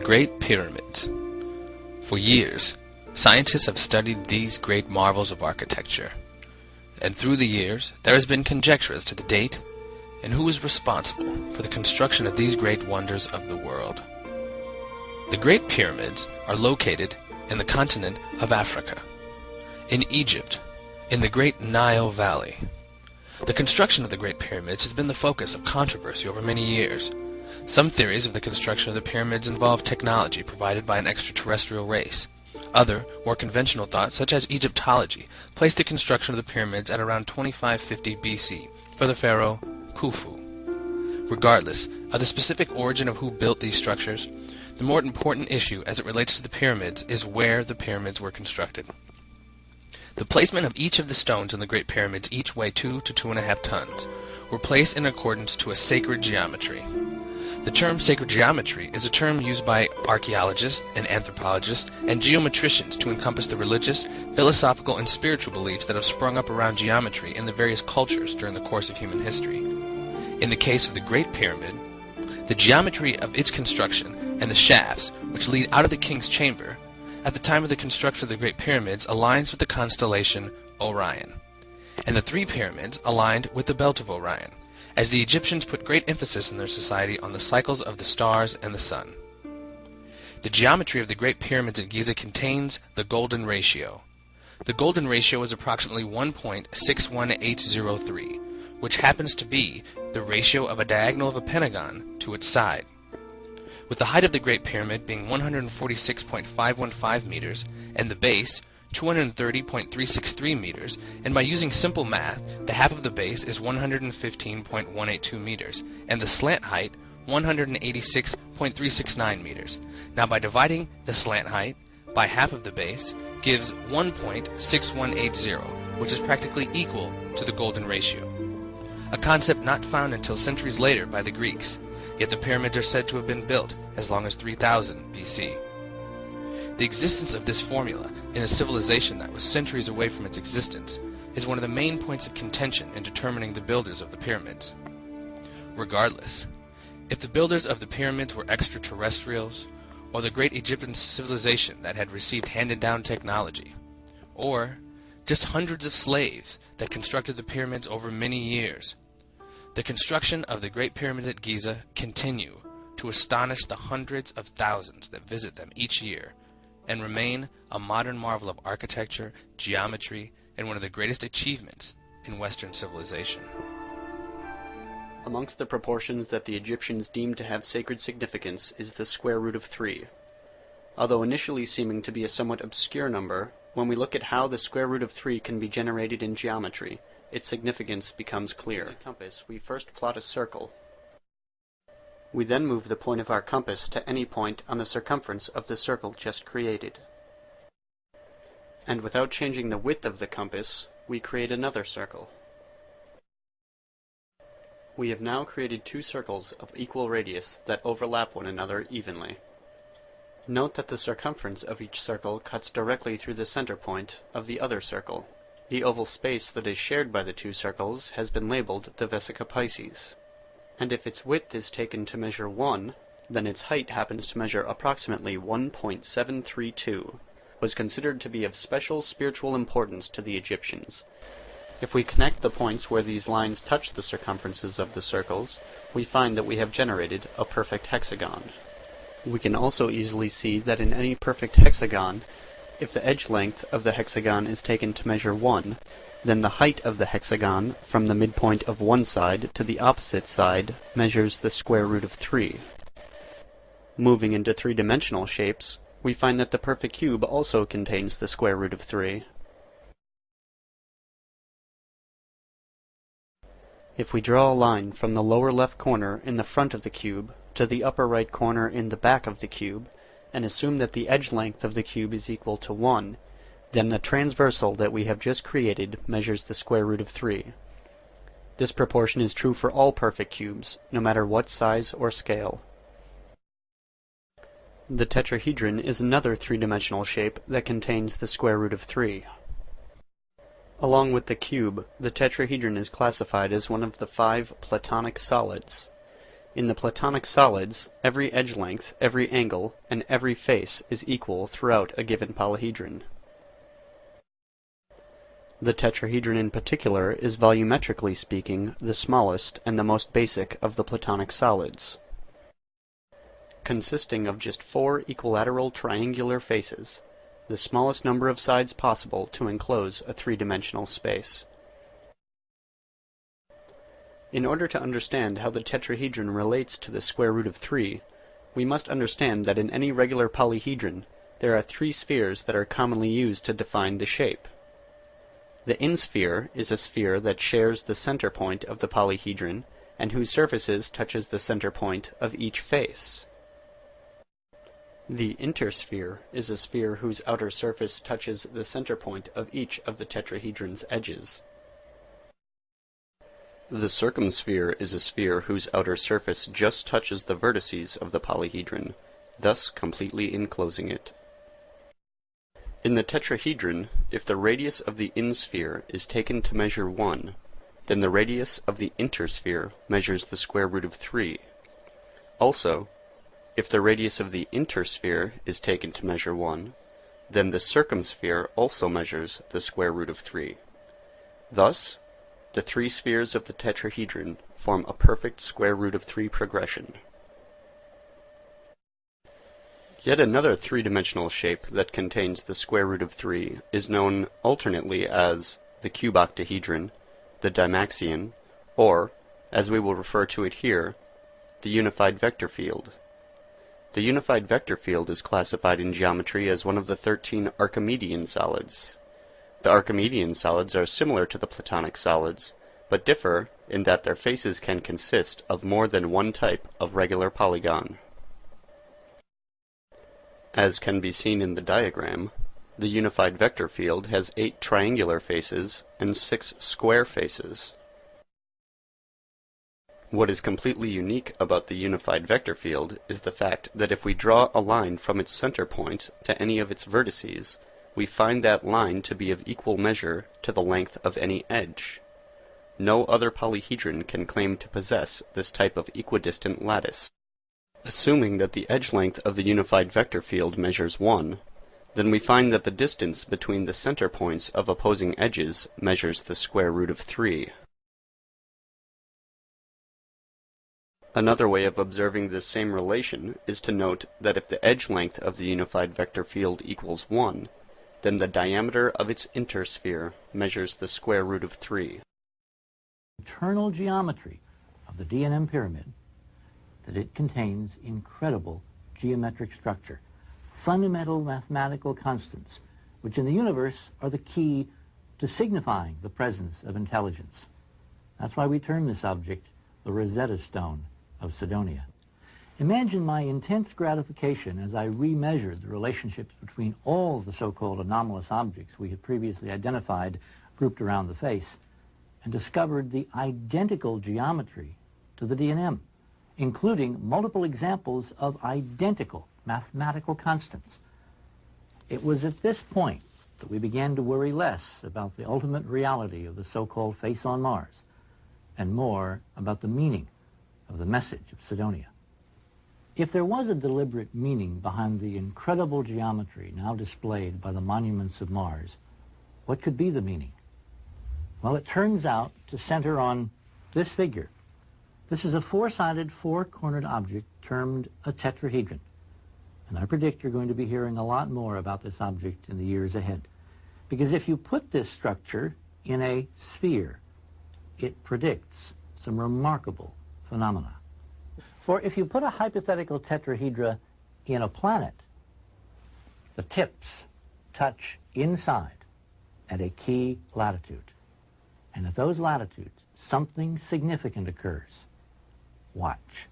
Great Pyramids. For years, scientists have studied these great marvels of architecture, and through the years there has been conjecture as to the date and who is responsible for the construction of these great wonders of the world. The Great Pyramids are located in the continent of Africa, in Egypt, in the Great Nile Valley. The construction of the Great Pyramids has been the focus of controversy over many years. Some theories of the construction of the pyramids involve technology provided by an extraterrestrial race. Other, more conventional thoughts, such as Egyptology, place the construction of the pyramids at around 2550 BC for the pharaoh Khufu. Regardless of the specific origin of who built these structures, the more important issue as it relates to the pyramids is where the pyramids were constructed. The placement of each of the stones in the Great Pyramids, each weigh 2 to 2.5 tons, were placed in accordance to a sacred geometry. The term sacred geometry is a term used by archaeologists and anthropologists and geometricians to encompass the religious, philosophical, and spiritual beliefs that have sprung up around geometry in the various cultures during the course of human history. In the case of the Great Pyramid, the geometry of its construction and the shafts, which lead out of the king's chamber, at the time of the construction of the Great Pyramids aligns with the constellation Orion, and the three pyramids aligned with the belt of Orion, as the Egyptians put great emphasis in their society on the cycles of the stars and the sun. The geometry of the Great Pyramids at Giza contains the golden ratio. The golden ratio is approximately 1.61803, which happens to be the ratio of a diagonal of a pentagon to its side. With the height of the Great Pyramid being 146.515 meters and the base 230.363 meters, and by using simple math, the half of the base is 115.182 meters, and the slant height 186.369 meters. Now by dividing the slant height by half of the base gives 1.6180, which is practically equal to the golden ratio. A concept not found until centuries later by the Greeks, yet the pyramids are said to have been built as long as 3000 BC. The existence of this formula in a civilization that was centuries away from its existence is one of the main points of contention in determining the builders of the pyramids. Regardless, if the builders of the pyramids were extraterrestrials, or the great Egyptian civilization that had received handed-down technology, or just hundreds of slaves that constructed the pyramids over many years, the construction of the Great Pyramids at Giza continue to astonish the hundreds of thousands that visit them each year, and remain a modern marvel of architecture, geometry, and one of the greatest achievements in Western civilization. Amongst the proportions that the Egyptians deemed to have sacred significance is the square root of 3. Although initially seeming to be a somewhat obscure number, when we look at how the square root of 3 can be generated in geometry, its significance becomes clear. Using a compass, we first plot a circle. We then move the point of our compass to any point on the circumference of the circle just created. And without changing the width of the compass, we create another circle. We have now created two circles of equal radius that overlap one another evenly. Note that the circumference of each circle cuts directly through the center point of the other circle. The oval space that is shared by the two circles has been labeled the vesica Pisces. And if its width is taken to measure 1, then its height happens to measure approximately 1.732, was considered to be of special spiritual importance to the Egyptians. If we connect the points where these lines touch the circumferences of the circles, we find that we have generated a perfect hexagon. We can also easily see that in any perfect hexagon, if the edge length of the hexagon is taken to measure 1, then the height of the hexagon from the midpoint of one side to the opposite side measures the square root of 3. Moving into three-dimensional shapes, we find that the perfect cube also contains the square root of 3. If we draw a line from the lower left corner in the front of the cube to the upper right corner in the back of the cube, and assume that the edge length of the cube is equal to 1, then the transversal that we have just created measures the square root of 3. This proportion is true for all perfect cubes, no matter what size or scale. The tetrahedron is another three-dimensional shape that contains the square root of 3. Along with the cube, the tetrahedron is classified as one of the 5 Platonic solids. In the Platonic solids, every edge length, every angle, and every face is equal throughout a given polyhedron. The tetrahedron in particular is volumetrically speaking the smallest and the most basic of the Platonic solids. Consisting of just 4 equilateral triangular faces, the smallest number of sides possible to enclose a three-dimensional space. In order to understand how the tetrahedron relates to the square root of 3, we must understand that in any regular polyhedron, there are 3 spheres that are commonly used to define the shape. The insphere is a sphere that shares the center point of the polyhedron and whose surfaces touches the center point of each face. The intersphere is a sphere whose outer surface touches the center point of each of the tetrahedron's edges. The circumsphere is a sphere whose outer surface just touches the vertices of the polyhedron, thus completely enclosing it. In the tetrahedron, if the radius of the insphere is taken to measure 1, then the radius of the intersphere measures the square root of 3. Also, if the radius of the intersphere is taken to measure 1, then the circumsphere also measures the square root of 3. Thus, the 3 spheres of the tetrahedron form a perfect square root of 3 progression. Yet another three-dimensional shape that contains the square root of 3 is known alternately as the cuboctahedron, the Dymaxion, or, as we will refer to it here, the unified vector field. The unified vector field is classified in geometry as one of the 13 Archimedean solids. The Archimedean solids are similar to the Platonic solids, but differ in that their faces can consist of more than one type of regular polygon. As can be seen in the diagram, the unified vector field has 8 triangular faces and 6 square faces. What is completely unique about the unified vector field is the fact that if we draw a line from its center point to any of its vertices, we find that line to be of equal measure to the length of any edge. No other polyhedron can claim to possess this type of equidistant lattice. Assuming that the edge length of the unified vector field measures 1, then we find that the distance between the center points of opposing edges measures the square root of 3. Another way of observing this same relation is to note that if the edge length of the unified vector field equals 1, then the diameter of its intersphere measures the square root of 3. Internal geometry of the D&M pyramid, that it contains incredible geometric structure, fundamental mathematical constants, which in the universe are the key to signifying the presence of intelligence. That's why we term this object the Rosetta Stone of Cydonia. Imagine my intense gratification as I remeasured the relationships between all the so-called anomalous objects we had previously identified grouped around the face, and discovered the identical geometry to the D&M, including multiple examples of identical mathematical constants. It was at this point that we began to worry less about the ultimate reality of the so-called face on Mars, and more about the meaning of the message of Cydonia. If there was a deliberate meaning behind the incredible geometry now displayed by the monuments of Mars, what could be the meaning? Well, it turns out to center on this figure. This is a 4-sided, 4-cornered object termed a tetrahedron. And I predict you're going to be hearing a lot more about this object in the years ahead. Because if you put this structure in a sphere, it predicts some remarkable phenomena. For if you put a hypothetical tetrahedra in a planet, the tips touch inside at a key latitude. And at those latitudes, something significant occurs. Watch.